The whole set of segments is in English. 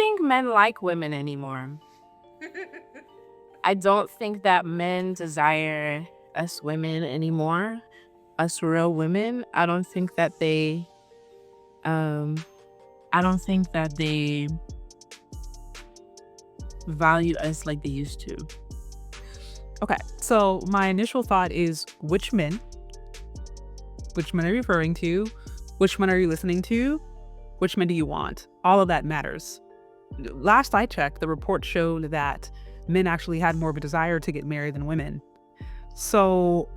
think men like women anymore. I don't think that men desire us women anymore. Us real women. I don't think that they value us like they used to. Okay, so my initial thought is which men are you referring to? Which men are you listening to? Which men do you want? All of that matters. Last I checked, the report showed that men actually had more of a desire to get married than women. So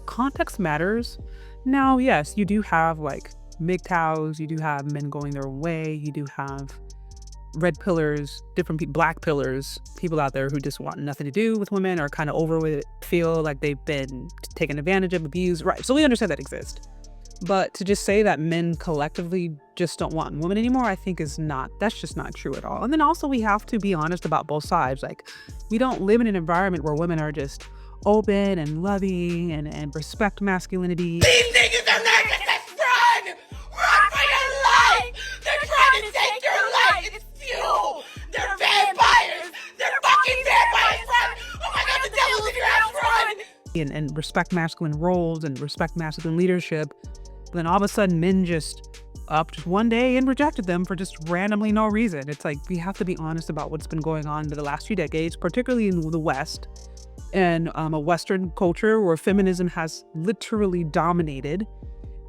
context matters. Now, yes, you do have like MGTOWs, you do have men going their way, you do have red pillars, different black pillars, people out there who just want nothing to do with women or kind of over with it, feel like they've been taken advantage of, abused. Right. So we understand that exists. But to just say that men collectively just don't want women anymore, I think that's just not true at all. And then also we have to be honest about both sides. Like, we don't live in an environment where women are just open and loving and respect masculinity. These niggas are narcissists! Run! Run for your life! They're trying to take your life! It's you! They're vampires! They're fucking vampires! Run! Oh my god, the devil's in your house! Run! And respect masculine roles and respect masculine leadership. But then all of a sudden men just upped one day and rejected them for just randomly no reason. It's like, we have to be honest about what's been going on in the last few decades, particularly in the West, and a Western culture where feminism has literally dominated,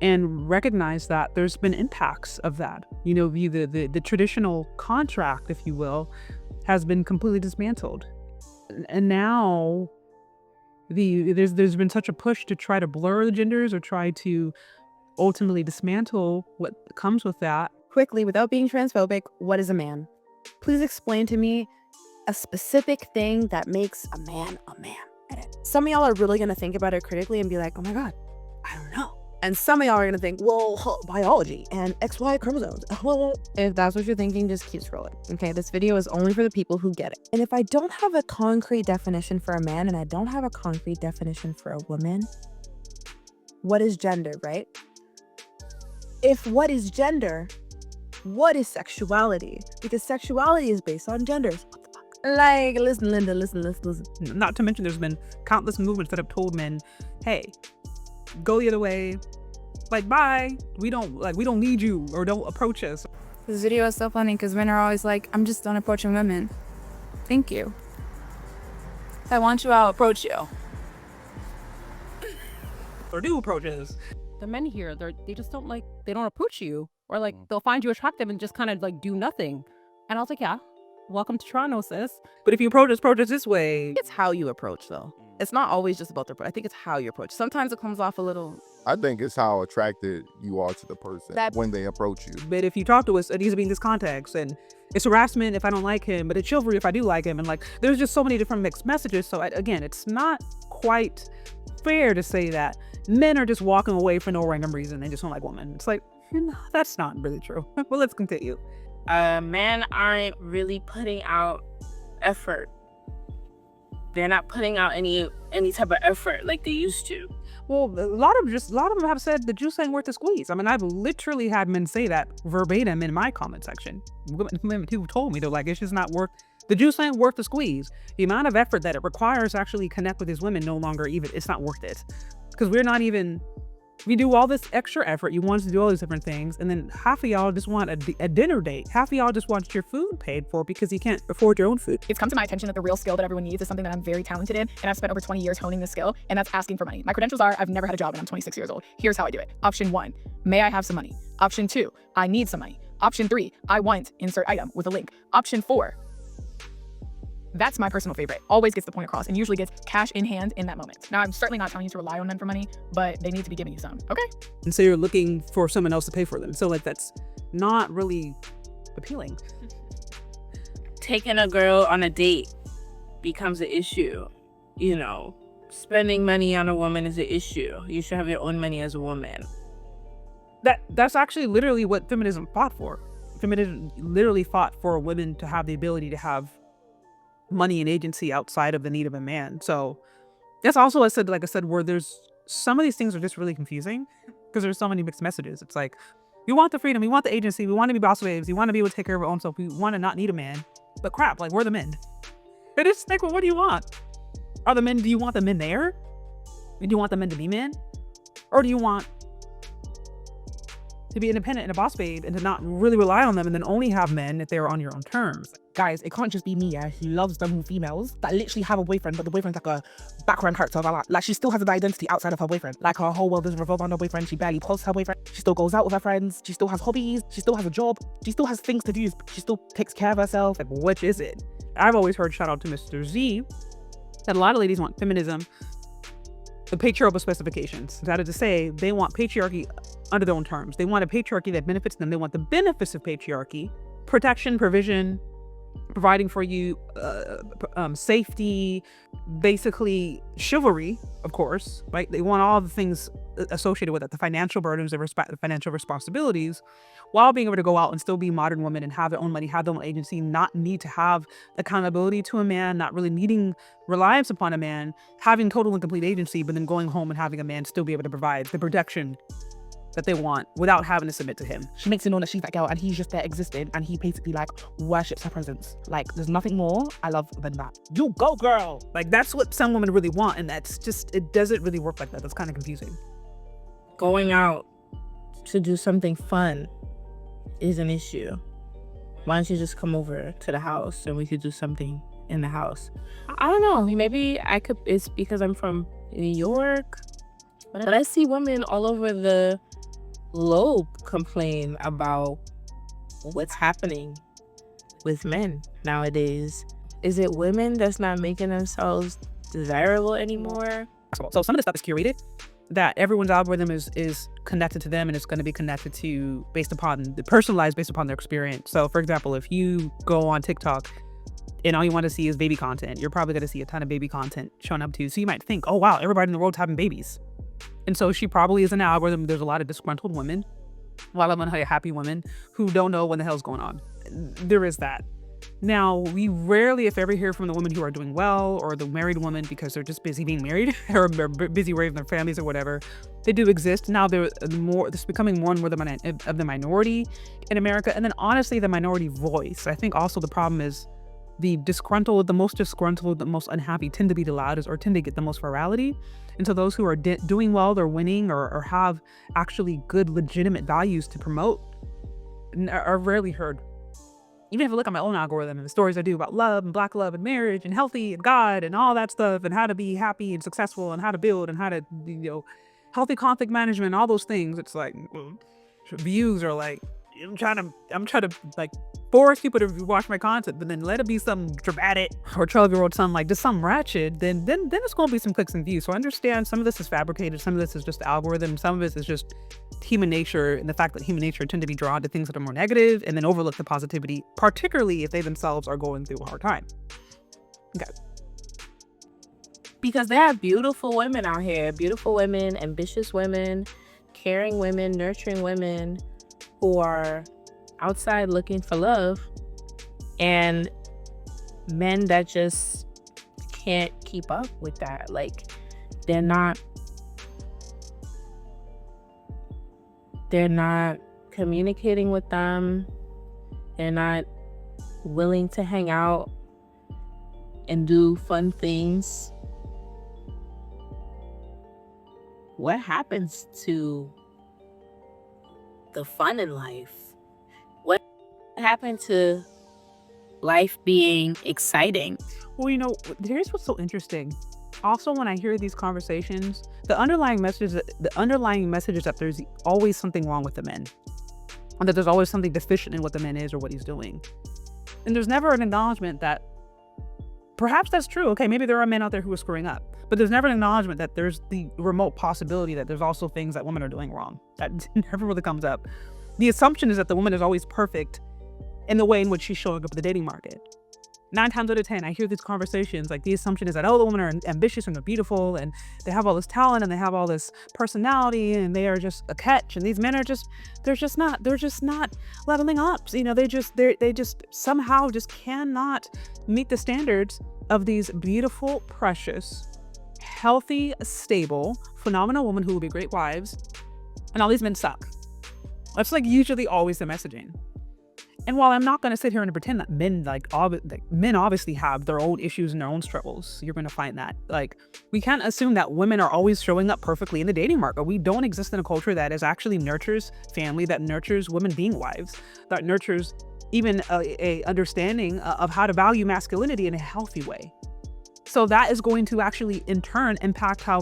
and recognize that there's been impacts of that. You know, the traditional contract, if you will, has been completely dismantled. And now there's been such a push to try to blur the genders or try to ultimately dismantle what comes with that. Quickly, without being transphobic, what is a man? Please explain to me a specific thing that makes a man a man. Some of y'all are really going to think about it critically and be like, oh my God, I don't know. And some of y'all are going to think, well, biology and XY chromosomes. If that's what you're thinking, just keep scrolling. Okay, this video is only for the people who get it. And if I don't have a concrete definition for a man and I don't have a concrete definition for a woman, what is gender, right? If what is gender, what is sexuality? Because sexuality is based on genders. What the fuck? Like, listen, Linda, listen. Not to mention there's been countless movements that have told men, hey, go the other way, like, bye, we don't need you, or don't approach us. This video is so funny because men are always like, I'm just done approaching women. Thank you. If I want you, I'll approach you. Or do approaches. The men here, they just don't they don't approach you, or like they'll find you attractive and just kind of like do nothing. And I was like, yeah, welcome to Toronto, sis. But if you approach us this way. It's how you approach, though. It's not always just about the approach. I think it's how you approach. Sometimes it comes off a little. I think it's how attracted you are to the person when they approach you. But if you talk to us, it needs to be in this context. And it's harassment if I don't like him, but it's chivalry if I do like him. And like, there's just so many different mixed messages. So again, it's not quite fair to say that men are just walking away for no random reason. They just don't like women. It's like, no, that's not really true. Well, let's continue. Men aren't really putting out effort. They're not putting out any type of effort like they used to. Well, a lot of them have said the juice ain't worth the squeeze. I mean, I've literally had men say that verbatim in my comment section. Women who told me, they're like, it's just not worth, the juice ain't worth the squeeze. The amount of effort that it requires to actually connect with these women no longer even, it's not worth it. Because we do all this extra effort. You want us to do all these different things. And then half of y'all just want a dinner date. Half of y'all just want your food paid for because you can't afford your own food. It's come to my attention that the real skill that everyone needs is something that I'm very talented in. And I've spent over 20 years honing this skill. And that's asking for money. My credentials are, I've never had a job and I'm 26 years old. Here's how I do it. Option 1, may I have some money? Option 2, I need some money. Option 3, I want insert item with a link. Option 4, that's my personal favorite. Always gets the point across and usually gets cash in hand in that moment. Now, I'm certainly not telling you to rely on men for money, but they need to be giving you some, okay? And so you're looking for someone else to pay for them. So like, that's not really appealing. Taking a girl on a date becomes an issue. You know, spending money on a woman is an issue. You should have your own money as a woman. That's actually literally what feminism fought for. Feminism literally fought for women to have the ability to have money and agency outside of the need of a man. So that's also, like I said, where there's some of these things are just really confusing because there's so many mixed messages. It's like, We want the freedom. We want the agency. We want to be boss babes. We want to be able to take care of our own self. We want to not need a man. But crap, like, we're the men. It is like, well, what do you want? Do you want the men there? Do you want the men to be men? Or do you want to be independent and a boss babe and to not really rely on them and then only have men if they're on your own terms? Guys, it can't just be me, who loves them females that literally have a boyfriend, but the boyfriend's like a background character of her life. Like, she still has an identity outside of her boyfriend. Like, her whole world doesn't revolve around her boyfriend. She barely posts her boyfriend. She still goes out with her friends. She still has hobbies. She still has a job. She still has things to do. She still takes care of herself. Like, which is it? I've always heard, shout out to Mr. Z, that a lot of ladies want feminism, the patriarchal specifications. That is to say, they want patriarchy under their own terms. They want a patriarchy that benefits them. They want the benefits of patriarchy, protection, provision, providing for you, safety, basically chivalry, of course, right? They want all the things associated with it, the financial burdens, the financial responsibilities, while being able to go out and still be modern women and have their own money, have their own agency, not need to have accountability to a man, not really needing reliance upon a man, having total and complete agency, but then going home and having a man still be able to provide the protection that they want without having to submit to him. She makes it known that she's that girl and he's just there existing, and he basically like worships her presence. Like, there's nothing more I love than that. You go, girl. Like, that's what some women really want, and that's just, it doesn't really work like that. That's kind of confusing. Going out to do something fun is an issue. Why don't you just come over to the house and we could do something in the house? I don't know. Maybe it's because I'm from New York, but I see women all over the globe complain about what's happening with men nowadays. Is it women that's not making themselves desirable anymore? So some of the stuff is curated, that everyone's algorithm is connected to them, and it's going to be connected to personalized based upon their experience. So for example, if you go on TikTok and all you want to see is baby content, you're probably going to see a ton of baby content showing up to you. So you might think, oh wow, everybody in the world's having babies. And so she probably is an algorithm. There's a lot of disgruntled women, a lot of unhappy women who don't know what the hell's going on. There is that. Now, we rarely, if ever, hear from the women who are doing well, or the married women because they're just busy being married or busy raising their families or whatever. They do exist. Now, it's becoming more and more of the minority in America. And then honestly, the minority voice. I think also the problem is the most disgruntled, the most unhappy tend to be the loudest or tend to get the most virality. And so those who are doing well, they're winning or have actually good, legitimate values to promote are rarely heard. Even if I look at my own algorithm and the stories I do about love and Black love and marriage and healthy and God and all that stuff and how to be happy and successful and how to build and how to, healthy conflict management, all those things, it's like views are like, I'm trying to like force people to watch my content, but then let it be some dramatic or 12-year-old son, like just some ratchet, then it's going to be some clicks and views. So I understand some of this is fabricated, some of this is just the algorithm, some of it is just human nature, and the fact that human nature tend to be drawn to things that are more negative and then overlook the positivity, particularly if they themselves are going through a hard time. Okay. Because there are beautiful women out here, beautiful women, ambitious women, caring women, nurturing women who are outside looking for love, and men that just can't keep up with that. Like, they're not communicating with them. They're not willing to hang out and do fun things. What happens to the fun in life? What happened to life being exciting? Well, here's what's so interesting. Also, when I hear these conversations, the underlying message is that there's always something wrong with the men, and that there's always something deficient in what the man is or what he's doing. And there's never an acknowledgement that perhaps that's true. Okay, maybe there are men out there who are screwing up, but there's never an acknowledgement that there's the remote possibility that there's also things that women are doing wrong. That never really comes up. The assumption is that the woman is always perfect in the way in which she's showing up in the dating market. 9 times out of 10, I hear these conversations, like the assumption is that, the women are ambitious and they're beautiful and they have all this talent and they have all this personality and they are just a catch. And these men are they're just not leveling up. They just somehow just cannot meet the standards of these beautiful, precious, healthy, stable, phenomenal women who will be great wives. And all these men suck. That's like usually always the messaging. And while I'm not going to sit here and pretend that men men obviously have their own issues and their own struggles, you're going to find that like we can't assume that women are always showing up perfectly in the dating market. We don't exist in a culture that is actually nurtures family, that nurtures women being wives, that nurtures even a understanding of how to value masculinity in a healthy way. So that is going to actually in turn impact how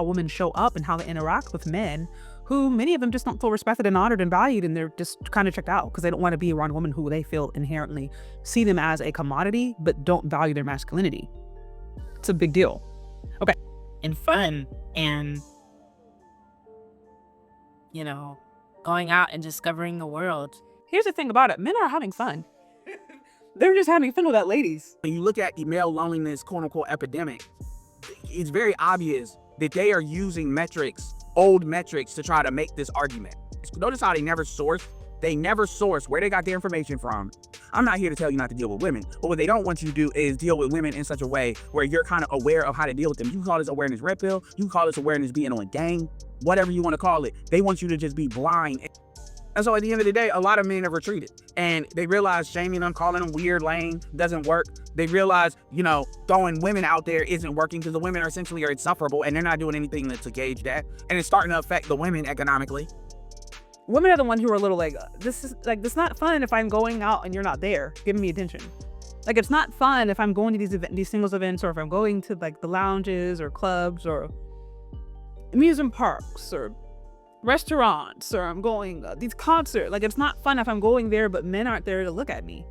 women show up and how they interact with men, who many of them just don't feel respected and honored and valued, and they're just kind of checked out because they don't want to be around women who they feel inherently see them as a commodity but don't value their masculinity. It's a big deal. Okay. And fun and, you know, going out and discovering the world. Here's the thing about it. Men are having fun. They're just having fun with that ladies. When you look at the male loneliness, quote unquote, epidemic, it's very obvious that they are using metrics, old metrics, to try to make this argument. Notice how they never source. They never source where they got their information from. I'm not here to tell you not to deal with women, but what they don't want you to do is deal with women in such a way where you're kind of aware of how to deal with them. You can call this awareness red pill. You can call this awareness being on gang, whatever you want to call it. They want you to just be blind. And so at the end of the day, a lot of men have retreated, and they realize shaming them, calling them weird, lame, doesn't work. They realize, you know, throwing women out there isn't working because the women are essentially insufferable and they're not doing anything to gauge that. And it's starting to affect the women economically. Women are the ones who are a little like, this is not fun if I'm going out and you're not there giving me attention. Like, it's not fun if I'm going to these singles events, or if I'm going to like the lounges or clubs or amusement parks or restaurants, or I'm going these concerts. Like, it's not fun if I'm going there but men aren't there to look at me.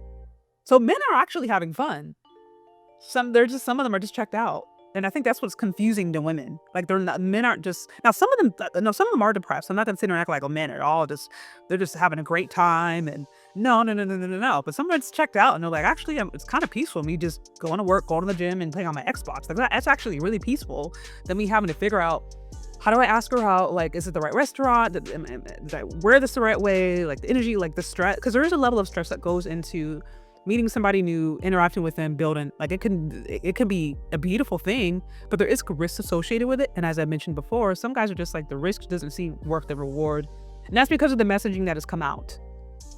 So men are actually having fun. Some of them are just checked out, and I think that's what's confusing to women. Like, men aren't just, now some of them are depressed. I'm not gonna sit there and act like men are all just, they're just having a great time, and no. But some of it's checked out and they're like, actually it's kind of peaceful me just going to work, going to the gym and playing on my Xbox. Like, that's actually really peaceful than me having to figure out, how do I ask her out? Like, is it the right restaurant? Did I wear this the right way? Like, the energy, like the stress, because there is a level of stress that goes into meeting somebody new, interacting with them, building. Like, it can be a beautiful thing, but there is risk associated with it. And as I mentioned before, some guys are just like, the risk doesn't seem worth the reward, and that's because of the messaging that has come out.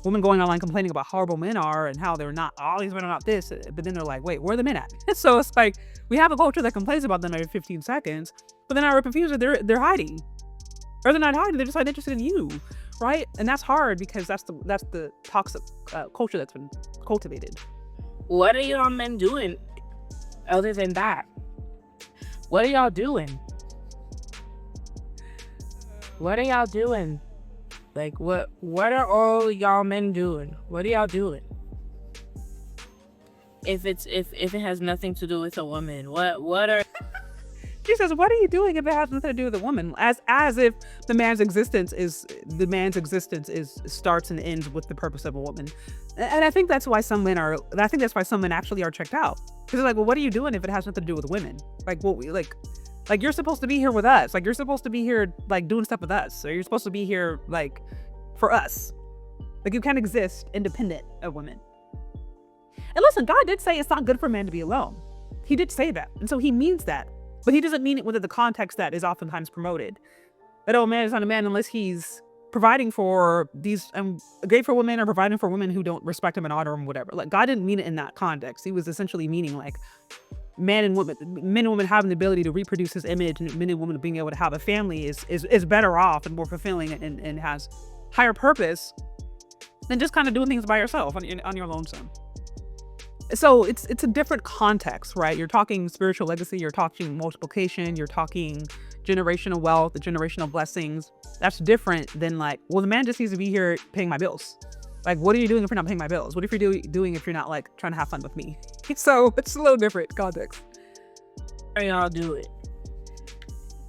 Women going online complaining about how horrible men are and how they're not, all these men are not this, but then they're like, wait, where are the men at? So it's like, we have a culture that complains about them every 15 seconds, but then our confused, they're hiding. Or they're not hiding, they're just like interested in you, right? And that's hard because that's the toxic culture that's been cultivated. What are y'all men doing other than that? What are y'all doing? What are y'all doing? Like, what are all y'all men doing? What are y'all doing? If it has nothing to do with a woman, what are She says, what are you doing if it has nothing to do with a woman? As if the man's existence starts and ends with the purpose of a woman. And I think that's why some men actually are checked out. Because they're like, well, what are you doing if it has nothing to do with women? Like, what we like you're supposed to be here with us. Like, you're supposed to be here like doing stuff with us. Or you're supposed to be here like for us. Like, you can't exist independent of women. And listen, God did say it's not good for men to be alone. He did say that. And so he means that. But he doesn't mean it within the context that is oftentimes promoted. That, oh, man is not a man unless he's providing for these, great for women or providing for women who don't respect him and honor him, whatever. Like, God didn't mean it in that context. He was essentially meaning like men and women having the ability to reproduce his image, and men and women being able to have a family is better off and more fulfilling and has higher purpose than just kind of doing things by yourself on your lonesome. So it's a different context, right? You're talking spiritual legacy, you're talking multiplication, you're talking generational wealth, the generational blessings. That's different than like, well, the man just needs to be here paying my bills. Like, what are you doing if you're not paying my bills? What if you're doing if you're not like trying to have fun with me? So it's a little different context. are y'all doing?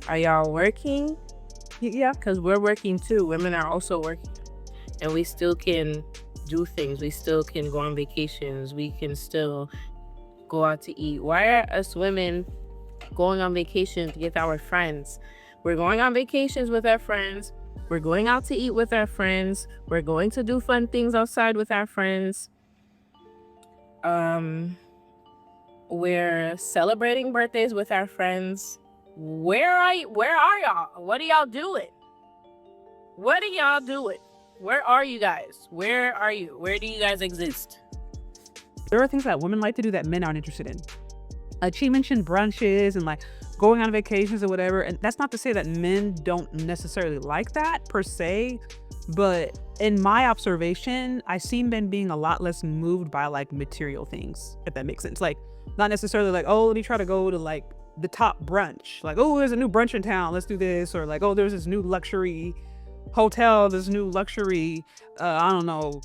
Are y'all working? Yeah. Because we're working too. Women are also working. And we still can do things. We still can go on vacations. We can still go out to eat. Why are us women going on vacations with our friends? We're going on vacations with our friends. We're going out to eat with our friends. We're going to do fun things outside with our friends. We're celebrating birthdays with our friends. Where are y'all? What are y'all doing? What are y'all doing? Where are you guys? Where are you? Where do you guys exist? There are things that women like to do that men aren't interested in. She mentioned brunches and like going on vacations or whatever. And that's not to say that men don't necessarily like that per se. But in my observation, I see men being a lot less moved by like material things, if that makes sense. Like not necessarily like, oh, let me try to go to like the top brunch. Like, oh, there's a new brunch in town. Let's do this. Or like, oh, there's this new luxury hotel, this new luxury, I don't know,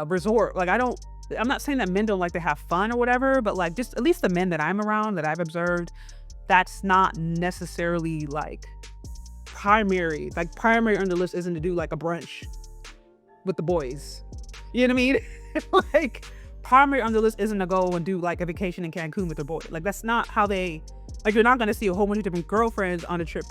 resort. Like I'm not saying that men don't like to have fun or whatever, but like just at least the men that I'm around that I've observed, that's not necessarily like primary. Like primary on the list isn't to do like a brunch with the boys. You know what I mean? Like primary on the list isn't to go and do like a vacation in Cancun with the boy. Like that's not how they, like you're not going to see a whole bunch of different girlfriends on a trip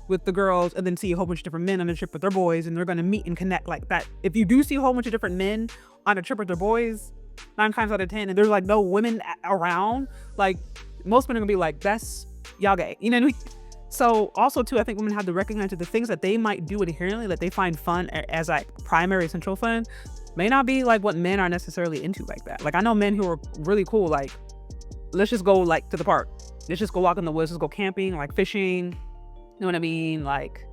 with the girls and then see a whole bunch of different men on a trip with their boys, and they're going to meet and connect like that. If you do see a whole bunch of different men on a trip with their boys, 9 times out of 10, and there's like no women around, like most men are gonna be like, that's y'all gay, you know what I mean? So also too, I think women have to recognize that the things that they might do inherently that they find fun as like primary central fun may not be like what men are necessarily into like that. Like I know men who are really cool, like let's just go like to the park, let's just go walk in the woods, let's go camping, like fishing, you know what I mean? Like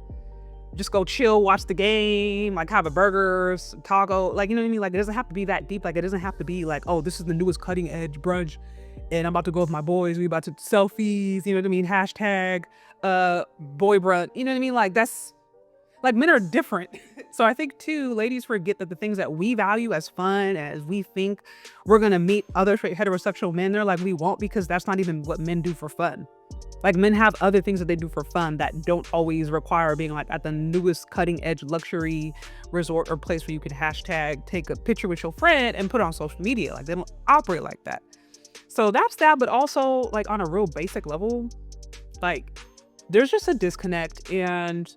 just go chill, watch the game, like have a burger, taco, like, you know what I mean? Like it doesn't have to be that deep. Like it doesn't have to be like, oh, this is the newest cutting edge brunch and I'm about to go with my boys, we about to selfies, you know what I mean? Hashtag boy brunch, you know what I mean? Like that's, like men are different. So I think too, ladies forget that the things that we value as fun, as we think we're gonna meet other straight heterosexual men, they're like, we won't, because that's not even what men do for fun. Like men have other things that they do for fun that don't always require being like at the newest cutting edge luxury resort or place where you can hashtag take a picture with your friend and put it on social media. Like they don't operate like that. So that's that. But also like on a real basic level, like there's just a disconnect. And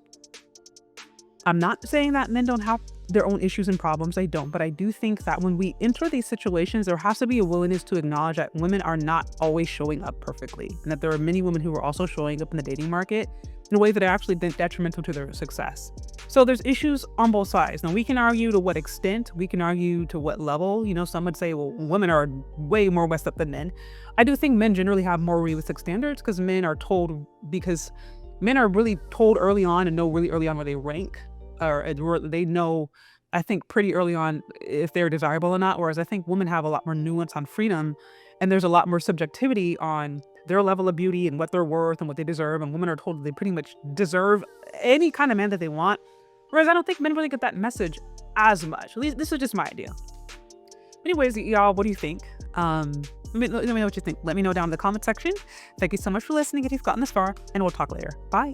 I'm not saying that men don't have their own issues and problems. I don't. But I do think that when we enter these situations, there has to be a willingness to acknowledge that women are not always showing up perfectly, and that there are many women who are also showing up in the dating market in a way that are actually detrimental to their success. So there's issues on both sides. Now we can argue to what extent, we can argue to what level. You know, some would say, well, women are way more messed up than men. I do think men generally have more realistic standards because men are really told early on and know really early on where they rank, or they know, I think, pretty early on if they're desirable or not. Whereas I think women have a lot more nuance on freedom, and there's a lot more subjectivity on their level of beauty and what they're worth and what they deserve. And women are told they pretty much deserve any kind of man that they want. Whereas I don't think men really get that message as much. At least this is just my idea. Anyways, y'all, what do you think? Let me know what you think. Let me know down in the comment section. Thank you so much for listening if you've gotten this far, and we'll talk later. Bye.